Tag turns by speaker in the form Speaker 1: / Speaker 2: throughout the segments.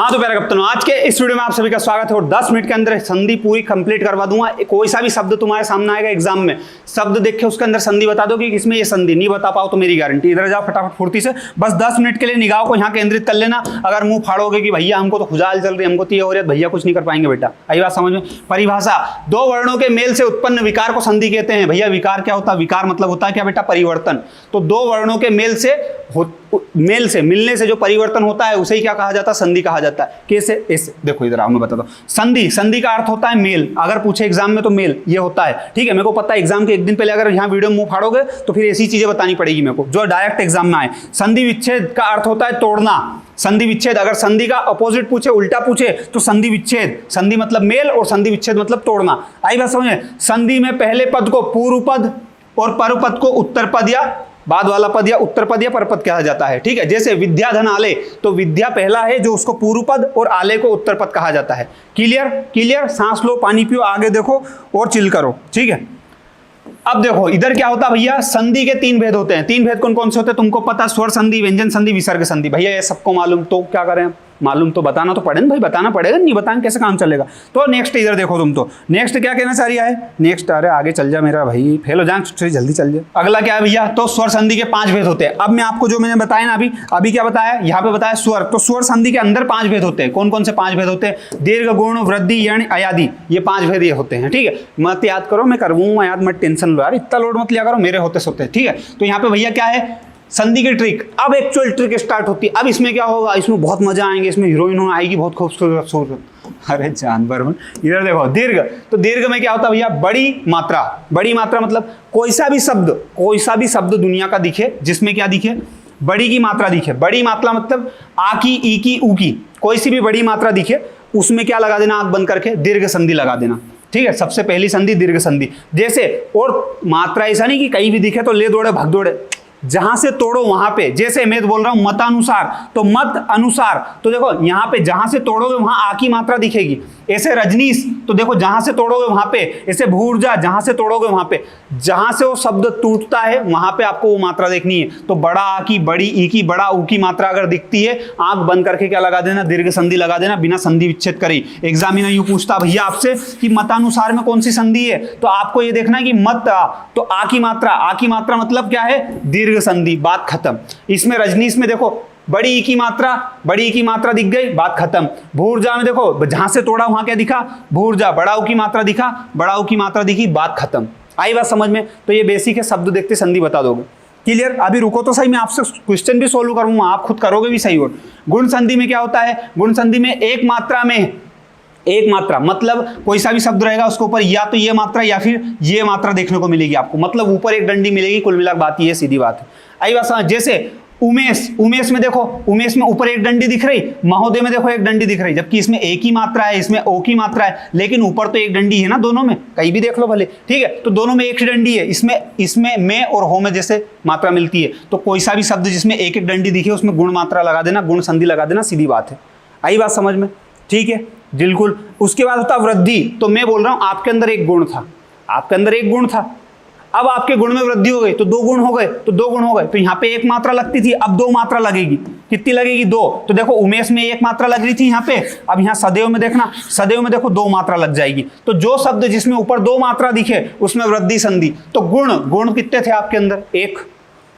Speaker 1: हाँ तो प्यारे कप्तानों, आज के इस वीडियो में आप सभी का स्वागत है और 10 मिनट के अंदर संधि पूरी कंप्लीट करवा दूंगा। कोई सा भी शब्द तुम्हारे सामने आएगा एग्जाम में, शब्द देख के उसके अंदर संधि बता दो कि इसमें ये संधि, नहीं बता पाओ तो मेरी गारंटी। इधर जाओ फटाफट फुर्ती से, बस 10 मिनट के लिए निगाह को यहाँ केंद्रित कर लेना। अगर मुंह फाड़ोगे कि भैया हमको तो खुजाल चल रही है, हमको तो ये हो रही है, भैया कुछ नहीं कर पाएंगे बेटा। आई बात समझ में? परिभाषा, दो वर्णों के मेल से उत्पन्न विकार को संधि कहते हैं। भैया विकार क्या होता है? विकार मतलब होता है क्या बेटा? परिवर्तन। तो दो वर्णों के मेल से मिलने से जो परिवर्तन होता है उसे ही क्या कहा जाता है? संधि कहा जाता है। कैसे? ऐसे देखो, इधर आओ मैं बताता हूँ। संधि का अर्थ होता है मेल। अगर पूछे एग्जाम में तो मेल ये होता है, ठीक है। मेरे को पता है एग्जाम के एक दिन पहले अगर यहाँ वीडियो मुंह फाड़ोगे तो फिर ऐसी चीजें बतानी पड़ेगी मेरे को जो डायरेक्ट एग्जाम में आए। संधि विच्छेद का अर्थ होता है तोड़ना। संधि विच्छेद, अगर संधि का अपोजिट पूछे, उल्टा पूछे तो संधि विच्छेद। संधि मतलब मेल और संधि विच्छेद मतलब तोड़ना। आई बात समझ में? संधि में पहले पद को पूर्व पद और परपद को उत्तर पद या बाद वाला पद या उत्तर पद या परपद कहा जाता है, ठीक है। जैसे विद्या धन आले, तो विद्या पहला है जो उसको पूर्व पद और आले को उत्तर पद कहा जाता है। क्लियर? सांस लो, पानी पियो, आगे देखो और चिल करो, ठीक है। अब देखो इधर क्या होता है भैया, संधि के 3 भेद होते हैं। 3 भेद कौन कौन से होते हैं तुमको पता? स्वर संधि, व्यंजन संधि, विसर्ग संधि। भैया ये सबको मालूम, तो क्या करें? मालूम तो बताना तो पड़े ना भाई, बताना पड़ेगा, नहीं बताएंगे कैसे काम चलेगा। तो नेक्स्ट इधर देखो, तुम तो नेक्स्ट क्या कहना चाह रहा है? नेक्स्ट, अरे आगे चल जा मेरा भाई, फेल हो जाए जल्दी चल जा। अगला क्या है भैया? तो स्वर संधि के 5 भेद होते हैं। अब मैं आपको जो मैंने बताया ना अभी क्या बताया, यहाँ पे बताया स्वर। तो स्वर संधि के अंदर 5 भेद होते हैं। कौन कौन से 5 भेद होते हैं? दीर्घ, गुण, वृद्धि, यण, अयादि, ये 5 भेद ये होते हैं, ठीक है। मत याद करो, मैं करवाऊंगा याद, मत टेंशन लो यार, इतना लोड मत लिया करो, मेरे होते सोते, ठीक है। तो यहाँ पे भैया क्या है, संधि की ट्रिक। अब एक्चुअल ट्रिक स्टार्ट होती है। अब इसमें क्या होगा, इसमें बहुत मजा आएंगे, इसमें हीरोइन आएगी बहुत खूबसूरत। अरे जानवर हूं। इधर देखो दीर्घ, तो दीर्घ में क्या होता है भैया? बड़ी मात्रा। बड़ी मात्रा मतलब कोई सा भी शब्द दुनिया का दिखे जिसमें क्या दिखे? बड़ी की मात्रा दिखे। बड़ी मात्रा मतलब आ की, ई की, ऊ की, कोई सी भी बड़ी मात्रा दिखे उसमें क्या लगा देना? आंख बंद करके दीर्घ संधि लगा देना, ठीक है। सबसे पहली संधि दीर्घ संधि। जैसे, और मात्रा ऐसा नहीं कि कहीं भी दिखे तो ले दौड़े भाग दौड़े, जहां से तोड़ो वहां पे। जैसे मैं बोल रहा हूं मतानुसार, तो मत अनुसार, तो देखो यहां पे जहां से तोड़ोगे वहां आ की मात्रा दिखेगी। ऐसे रजनीश, तो देखो जहां से तोड़ोगे वहां पे। ऐसे भूर्जा, जहां से तोड़ोगे वहां पे। जहां से वो शब्द टूटता है वहां पे आपको वो मात्रा देखनी है। तो बड़ा आ की, बड़ी ई की, बड़ा ऊ की मात्रा अगर दिखती है, आंख बंद करके क्या लगा देना? दीर्घ संधि लगा देना, बिना संधि विच्छेद करे। एग्जामिनर यूं पूछता भैया आपसे कि मतानुसार में कौन सी संधि है, तो आपको ये देखना है कि मत आ, तो आ की मात्रा मतलब क्या है? दीर्घ संधि, बात खत्म। इसमें रजनीश में देखो बड़ी ई की मात्रा दिख गई, बात खत्म। भूर्जा में देखो जहां से तोड़ा वहां क्या दिखा? भूर्जा। बड़ा ऊ की मात्रा दिखा, बड़ा ऊ की मात्रा दिखी, बात खत्म। आई बात समझ में? तो ये बेसिक है, शब्द देखते संधि बता दोगे। क्लियर? अभी रुको तो सही, मैं आपसे क्वेश्चन भी सोल्व करूंगा, आप खुद करोगे भी सही। और गुण संधि में क्या होता है? गुण संधि में एक मात्रा मतलब कोई सा भी शब्द रहेगा उसके ऊपर या तो ये मात्रा या फिर ये मात्रा देखने को मिलेगी आपको, मतलब ऊपर एक डंडी मिलेगी। कुल मिलाकर बात ये सीधी बात है। आई बात समझ? जैसे उमेश में देखो, उमेश में ऊपर एक डंडी दिख रही, महोदय में देखो एक डंडी दिख रही, जबकि इसमें एक ही मात्रा है, इसमें ओ की मात्रा है, लेकिन ऊपर तो एक डंडी है ना दोनों में, कहीं भी देख लो भले, ठीक है। तो दोनों में एक ही डंडी है। इसमें में और हो में जैसे मात्रा मिलती है, तो कोई सा भी शब्द जिसमें एक एक डंडी दिखे उसमें गुण मात्रा लगा देना, गुण संधि लगा देना, सीधी बात है। आई बात समझ में? ठीक है, बिल्कुल। उसके बाद होता वृद्धि। तो मैं बोल रहा हूं आपके अंदर एक गुण था, अब आपके गुण में वृद्धि हो गई तो 2 गुण हो गए, तो यहाँ पे एक मात्रा लगती थी, अब 2 मात्रा लगेगी। कितनी लगेगी? 2। तो देखो उमेश में 1 मात्रा लग रही थी यहाँ पे, अब यहाँ सदैव में देखना, सदैव में देखो 2 मात्रा लग जाएगी। तो जो शब्द जिसमें ऊपर 2 मात्रा दिखे उसमें वृद्धि संधि। तो गुण कितने थे आपके अंदर? 1।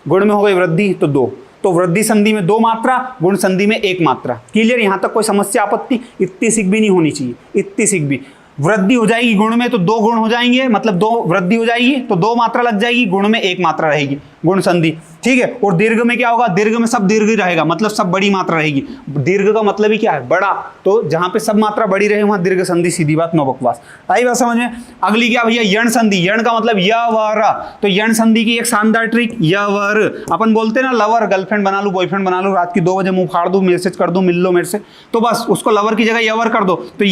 Speaker 1: गुण में हो गई वृद्धि तो 2। तो वृद्धि संधि में 2 मात्रा, गुण संधि में 1 मात्रा। क्लियर? यहां तक कोई समस्या, आपत्ति? इतनी सिक भी नहीं होनी चाहिए, इतनी सिक भी। वृद्धि हो जाएगी गुण में तो 2 गुण हो जाएंगे, मतलब 2 वृद्धि हो जाएगी तो 2 मात्रा लग जाएगी, गुण में 1 मात्रा रहेगी, गुण संधि, ठीक है। और दीर्घ में क्या होगा? दीर्घ में सब दीर्घ ही रहेगा, मतलब सब बड़ी मात्रा रहेगी। दीर्घ का मतलब ही क्या है? बड़ा। तो जहां पे सब मात्रा बड़ी रहे वहां दीर्घ संधि, सीधी बात, नो बकवास। आई बात समझ में? अगली क्या भैया? यण संधि। यण का मतलब य व र। तो यण संधि की एक शानदार ट्रिक, य व र। अपन बोलते ना लवर, गर्लफ्रेंड बना लू, बॉयफ्रेंड बना लू, रात की 2 बजे मुंह फाड़ दूं, मैसेज कर दूं, मिल लो मेरे से, तो बस उसको लवर की जगह यवर कर दो। तो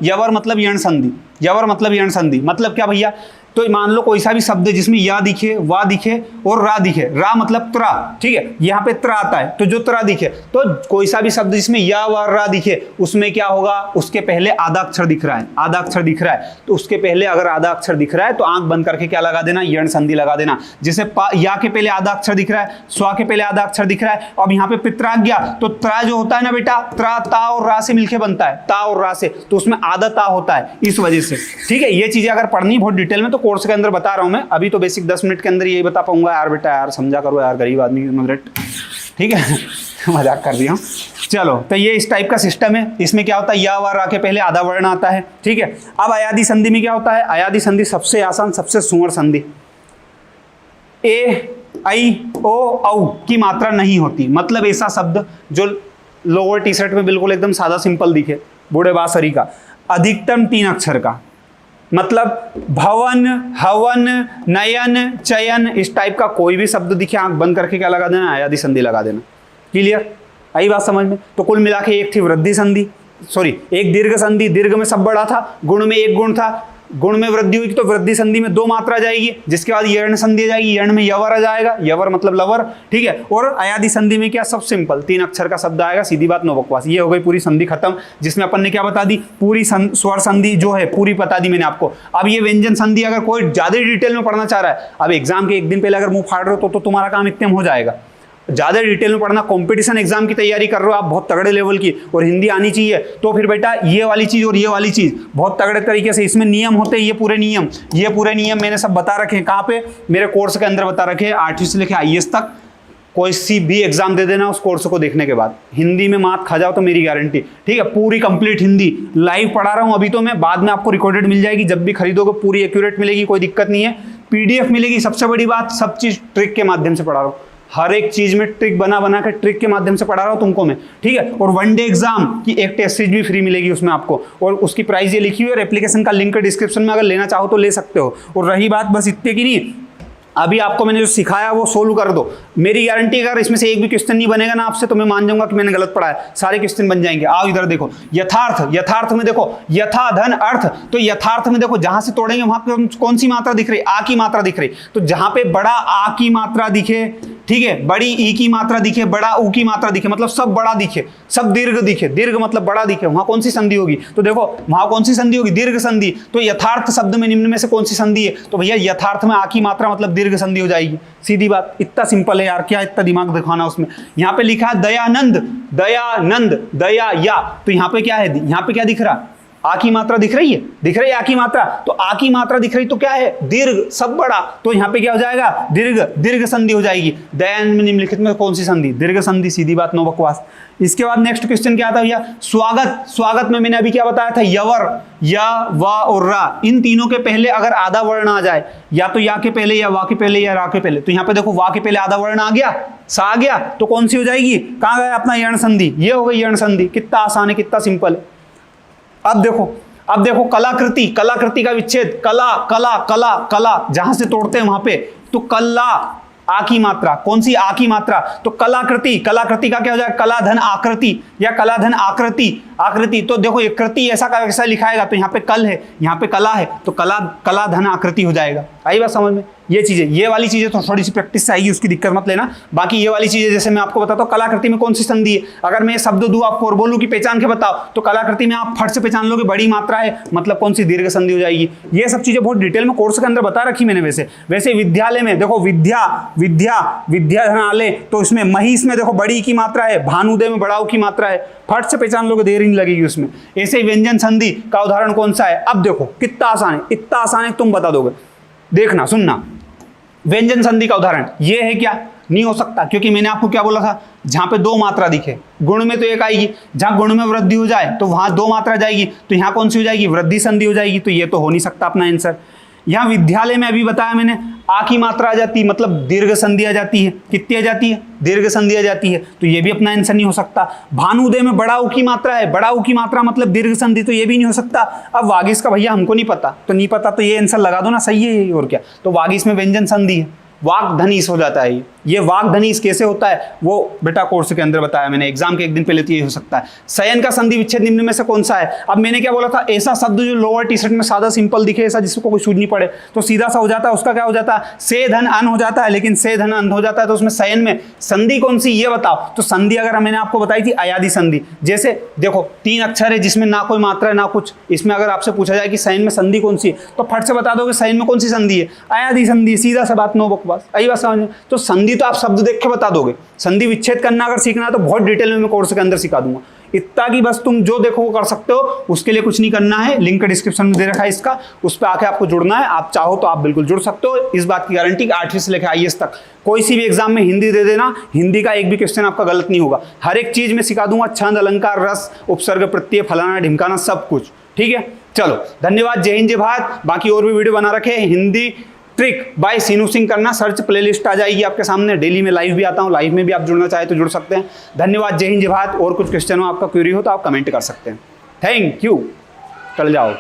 Speaker 1: यवर मतलब यण संधि। यवर मतलब यण संधि मतलब क्या भैया? तो मान लो कोई सा भी शब्द जिसमें या दिखे, वा दिखे और रा दिखे, रा मतलब त्रा, ठीक है, यहाँ पे त्रा आता है, तो जो त्रा दिखे, तो कोई सा भी शब्द जिसमें या वा रा दिखे उसमें क्या होगा, उसके पहले आधा अक्षर दिख रहा है, आधा अक्षर दिख रहा है, तो उसके पहले अगर आधा अक्षर दिख रहा है तो आंख बंद करके क्या लगा देना, यण संधि लगा देना। जैसे या के पहले आधा अक्षर दिख रहा है, स्वा के पहले आधा अक्षर दिख रहा है, अब यहाँ पे पित्रा गया, तो त्रा जो होता है ना बेटा, त्रा ता और रा से मिलके बनता है, ता और रा से, तो उसमें आधा ता होता है, इस वजह से, ठीक है। ये चीजें अगर पढ़नी बहुत डिटेल में तो कोर्स के अंदर बता रहा हूं मैं, अभी तो बेसिक 10 मिनट के अंदर यही बता पाऊंगा यार बेटा, यार समझा करो यार, गरीब आदमी की मदरेट, ठीक है मजाक कर दिया हूं। चलो, तो ये इस टाइप का सिस्टम है, इसमें क्या होता है, या वा रा के पहले आधा वर्ण आता है, ठीक है। अब अयादी संधि में क्या होता है, अयादी संधि सबसे आसान, सबसे सुंदर संधि, ए आई ओ औ की मात्रा नहीं होती, मतलब ऐसा शब्द जो लोअर टी शर्ट में बिल्कुल एकदम सादा सिंपल दिखे, बूढ़े बासरी का, अधिकतम 3 अक्षर का, मतलब भवन, हवन, नयन, चयन, इस टाइप का कोई भी शब्द दिखे, आंख बंद करके क्या लगा देना, अयादी संधि लगा देना। क्लियर, आई बात समझ में। तो कुल मिला के एक थी वृद्धि संधि, सॉरी एक दीर्घ संधि, दीर्घ में सब बड़ा था, गुण में एक गुण था, गुण में वृद्धि हुई तो वृद्धि संधि में 2 मात्रा जाएगी, जिसके बाद यर्ण संधि जाएगी, यर्ण में यवर आ जाएगा, यवर मतलब लवर, ठीक है। और अयादी संधि में क्या, सब सिंपल 3 अक्षर का शब्द आएगा, सीधी बात, नो बकवास। ये हो गई पूरी संधि खत्म, जिसमें अपन ने क्या बता दी, पूरी स्वर संधि जो है पूरी बता दी मैंने आपको। अब ये व्यंजन संधि अगर कोई ज्यादा डिटेल में पढ़ना चाह रहा है, अब एग्जाम के एक दिन पहले अगर मुंह फाड़ रहे हो तो तुम्हारा काम इतने में हो जाएगा। ज़्यादा डिटेल में पढ़ना, कंपटीशन एग्जाम की तैयारी कर रहे हो आप बहुत तगड़े लेवल की, और हिंदी आनी चाहिए, तो फिर बेटा ये वाली चीज़ और ये वाली चीज़ बहुत तगड़े तरीके से, इसमें नियम होते हैं, ये पूरे नियम मैंने सब बता रखे हैं। कहाँ पे, मेरे कोर्स के अंदर बता रखे हैं, 8वीं से लेकर IAS तक। कोई सी भी एग्जाम दे देना उस कोर्स को देखने के बाद, हिंदी में मात खा जाओ तो मेरी गारंटी, ठीक है। पूरी कंप्लीट हिंदी लाइव पढ़ा रहा हूँ अभी तो मैं, बाद में आपको रिकॉर्डेड मिल जाएगी, जब भी खरीदोगे पूरी एक्यूरेट मिलेगी, कोई दिक्कत नहीं है। PDF मिलेगी, सबसे बड़ी बात, सब चीज़ ट्रिक के माध्यम से पढ़ा रहा हूँ, हर एक चीज में ट्रिक बना के ट्रिक के माध्यम से पढ़ा रहा हूँ तुमको मैं, ठीक है। और 1 डे एग्जाम की एक टेस्ट सीरीज भी फ्री मिलेगी उसमें आपको, और उसकी प्राइस ये लिखी हुई है, और एप्लीकेशन का लिंक डिस्क्रिप्शन में, अगर लेना चाहो तो ले सकते हो। और रही बात बस इतने की नहीं, अभी आपको मैंने जो सिखाया वो सोल्व कर दो, मेरी गारंटी, अगर इसमें से एक भी क्वेश्चन नहीं बनेगा ना आपसे तो मैं मान जाऊंगा कि मैंने गलत पढ़ा है, सारे क्वेश्चन बन जाएंगे। आओ इधर देखो, यथार्थ में देखो, यथा धन अर्थ, तो यथार्थ में देखो जहां से तोड़ेंगे वहां कौन सी मात्रा दिख रही, आ की मात्रा दिख रही, तो जहां पे बड़ा आ की मात्रा दिखे, ठीक है, बड़ी ई की मात्रा दिखे, बड़ा ऊ की मात्रा दिखे, मतलब सब बड़ा दिखे, सब दीर्घ दिखे, दीर्घ मतलब बड़ा दिखे, वहां कौन सी संधि होगी, तो देखो वहां कौन सी संधि होगी, दीर्घ संधि। तो यथार्थ शब्द में निम्न में से कौन सी संधि है, तो भैया यथार्थ में आ की मात्रा मतलब दीर्घ संधि हो जाएगी, सीधी बात। इतना सिंपल है यार, क्या इतना दिमाग दिखाना उसमें। यहाँ पे लिखा है दयानंद, दयानंद, दया या, तो यहाँ पे क्या है, यहाँ पे क्या दिख रहा, आ की मात्रा दिख रही है, आ की मात्रा, तो आ की मात्रा दिख रही तो क्या है, दीर्घ, सब बड़ा, तो यहाँ पे क्या हो जाएगा, दीर्घ संधि हो जाएगी। दयान में निम्नलिखित में कौन सी संधि, दीर्घ संधि, सीधी बात, नो बकवास। इसके बाद नेक्स्ट क्वेश्चन क्या था भैया, स्वागत में मैंने अभी क्या बताया था, यवर, या, वा और रा, इन तीनों के पहले अगर आधा वर्ण आ जाए, या तो या के पहले, या वा के पहले, या रा के पहले, तो यहाँ पे देखो वा के पहले आधा वर्ण आ गया, सा आ गया, तो कौन सी हो जाएगी, कहाँ गया अपना यर्ण संधि, ये हो गई यर्ण संधि। कितना आसान है, कितना सिंपल है। अब देखो कलाकृति का विच्छेद, कला जहां से तोड़ते हैं वहां पे, तो कला, आ की मात्रा, कौन सी आ की मात्रा, तो कलाकृति का क्या हो जाएगा, कलाधन आकृति, या कलाधन आकृति, तो देखो ये कृति ऐसा का वैसा लिखाएगा, तो यहाँ पे कल है, यहाँ पे कला है, तो कलाधन आकृति हो जाएगा। आई बात समझ में। ये चीजें, ये वाली चीजें तो थोड़ी सी प्रैक्टिस से आएगी, उसकी दिक्कत मत लेना। बाकी ये वाली चीजें जैसे मैं आपको बताता हूँ, कलाकृति में कौन सी संधि है, अगर मैं ये शब्द दूं आपको और बोलूं कि पहचान के बताओ, तो कलाकृति में आप फट से पहचान लोगे, बड़ी मात्रा है मतलब कौन सी दीर्घ संधि हो जाएगी। ये सब चीजें बहुत डिटेल में कोर्स के अंदर बता रखी मैंने। वैसे विद्यालय में देखो, विद्याधनालय, तो इसमें महिष में देखो बड़ी की मात्रा है, भानुदय में बड़ाऊ की मात्रा है, फट से पहचान लोगे, देर नहीं लगेगी उसमें। ऐसे व्यंजन संधि का उदाहरण कौन सा है, अब देखो कितना आसान है, इतना आसान है तुम बता दोगे, देखना सुनना। व्यंजन संधि का उदाहरण ये है, क्या नहीं हो सकता, क्योंकि मैंने आपको क्या बोला था, जहां पे 2 मात्रा दिखे, गुण में तो एक आएगी, जहां गुण में वृद्धि हो जाए तो वहां 2 मात्रा जाएगी, तो यहाँ कौन सी हो जाएगी, वृद्धि संधि हो जाएगी, तो ये तो हो नहीं सकता अपना आंसर। यहाँ विद्यालय में अभी बताया मैंने, आ की मात्रा आ जाती है मतलब दीर्घ संधि आ जाती है, कितनी आ जाती है, दीर्घ संधि आ जाती है, तो ये भी अपना आंसर नहीं हो सकता। भानुदय में बड़ा ऊ की मात्रा है, बड़ा ऊ की मात्रा मतलब दीर्घ संधि, तो ये भी नहीं हो सकता। अब वागीश का भैया हमको नहीं पता, तो नहीं पता तो ये आंसर लगा दो ना, सही है, और क्या, तो वागीश में व्यंजन संधि है, वाक धनीस हो जाता है ये। ये वाग्धनीस कैसे होता है वो बेटा कोर्स के अंदर बताया मैंने, एग्जाम के एक दिन पहले तो ये हो सकता है। शयन का संधि विच्छेद निम्न में से कौन सा है? अब मैंने क्या बोला था, ऐसा शब्द जो लोअर टी शर्ट में सादा सिंपल दिखे, ऐसा जिसको कोई सूझ नहीं पड़े, तो सीधा सा हो जाता है, उसका क्या हो जाता है, से धन अन हो जाता है, लेकिन से धन अन हो जाता है, तो उसमें शयन में संधि कौन सी ये बताओ। तो संधि अगर मैंने आपको बताई थी अयादि संधि, जैसे देखो 3 अक्षर है जिसमें ना कोई मात्रा है ना कुछ, इसमें अगर आपसे पूछा जाए कि शयन में संधि कौन सी है तो फट से बता दोगे शयन में कौन सी संधि है, अयादि संधि, सीधा सा बात, नो बकवास, आई बात समझ में। तो संधि तो आप शब्द देख के बता दोगे, संधि विच्छेद करना अगर सीखना है तो बहुत डिटेल में मैं कोर्स के अंदर सिखा दूंगा। इतना कि बस तुम जो देखो वो कर सकते हो, उसके लिए कुछ नहीं करना है, लिंक डिस्क्रिप्शन में दे रखा है इसका, उस पर आके आपको जुड़ना है। आप चाहो तो आप बिल्कुल जुड़ सकते हो, इस बात की गारंटी कि 8वीं से लेकर IAS तक कोई सी भी एग्जाम में हिंदी दे देना, हिंदी का एक भी क्वेश्चन आपका गलत नहीं होगा। हर एक चीज में सिखा दूंगा, छंद, अलंकार, रस, उपसर्ग, प्रत्यय, फलाना ढिमकाना, सब कुछ, ठीक है। चलो धन्यवाद, जय हिंद जय भारत। बाकी और भी वीडियो बना रखे हैं, हिंदी ट्रिक बाय सीनू सिंह करना सर्च, प्लेलिस्ट आ जाएगी आपके सामने। डेली में लाइव भी आता हूँ, लाइव में भी आप जुड़ना चाहे तो जुड़ सकते हैं। धन्यवाद, जय हिंद जय भारत। और कुछ क्वेश्चन हो आपका, क्वेरी हो तो आप कमेंट कर सकते हैं। थैंक यू, चल जाओ।